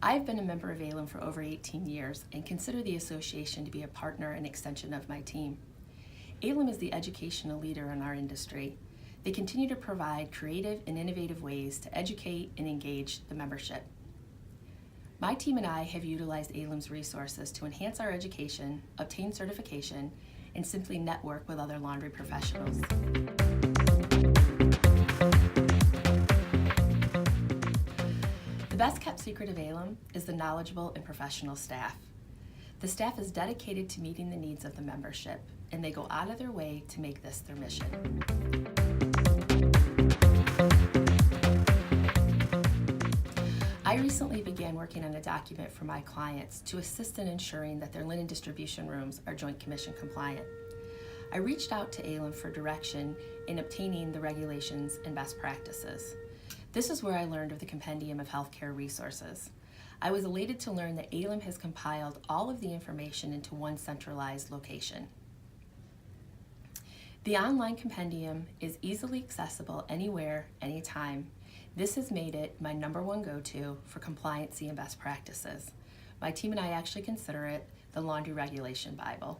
I've been a member of ALM for over 18 years and consider the association to be a partner and extension of my team. ALM is the educational leader in our industry. They continue to provide creative and innovative ways to educate and engage the membership. My team and I have utilized ALM's resources to enhance our education, obtain certification, and simply network with other laundry professionals. The best kept secret of ALM is the knowledgeable and professional staff. The staff is dedicated to meeting the needs of the membership, and they go out of their way to make this their mission. I recently began working on a document for my clients to assist in ensuring that their linen distribution rooms are Joint Commission compliant. I reached out to ALM for direction in obtaining the regulations and best practices. This is where I learned of the Compendium of Healthcare Resources. I was elated to learn that ALM has compiled all of the information into one centralized location. The online compendium is easily accessible anywhere, anytime. This has made it my #1 go-to for compliancy and best practices. My team and I actually consider it the Laundry Regulation Bible.